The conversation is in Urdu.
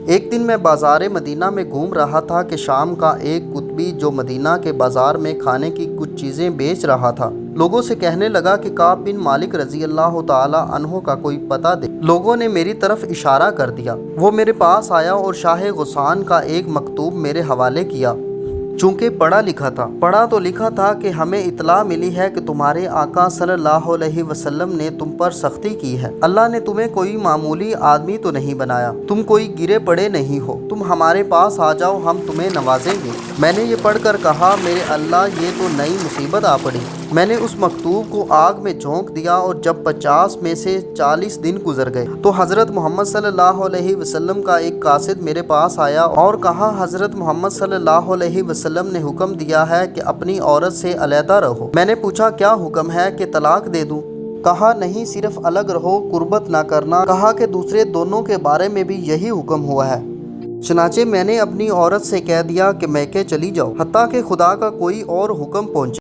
ایک دن میں بازار مدینہ میں گھوم رہا تھا کہ شام کا ایک قطبی جو مدینہ کے بازار میں کھانے کی کچھ چیزیں بیچ رہا تھا لوگوں سے کہنے لگا کہ کعب بن مالک رضی اللہ تعالی عنہ کا کوئی پتہ دے۔ لوگوں نے میری طرف اشارہ کر دیا۔ وہ میرے پاس آیا اور شاہ غسان کا ایک مکتوب میرے حوالے کیا۔ چونکہ پڑھا تو لکھا تھا کہ ہمیں اطلاع ملی ہے کہ تمہارے آقا صلی اللہ علیہ وسلم نے تم پر سختی کی ہے۔ اللہ نے تمہیں کوئی معمولی آدمی تو نہیں بنایا، تم کوئی گرے پڑے نہیں ہو، تم ہمارے پاس آ جاؤ، ہم تمہیں نوازیں گے۔ میں نے یہ پڑھ کر کہا، میرے اللہ، یہ تو نئی مصیبت آ پڑی۔ میں نے اس مکتوب کو آگ میں جھونک دیا، اور جب 50 میں سے 40 دن گزر گئے تو حضرت محمد صلی اللہ علیہ وسلم کا ایک قاصد میرے پاس آیا اور کہا، حضرت محمد صلی اللہ علیہ وسلم نے حکم دیا ہے کہ اپنی عورت سے علیحدہ رہو۔ میں نے پوچھا، کیا حکم ہے، کہ طلاق دے دوں؟ کہا، نہیں، صرف الگ رہو، قربت نہ کرنا۔ کہا کہ دوسرے دونوں کے بارے میں بھی یہی حکم ہوا ہے۔ چنانچہ میں نے اپنی عورت سے کہہ دیا کہ میکے چلی جاؤ، حتیٰ کہ خدا کا کوئی اور حکم پہنچے۔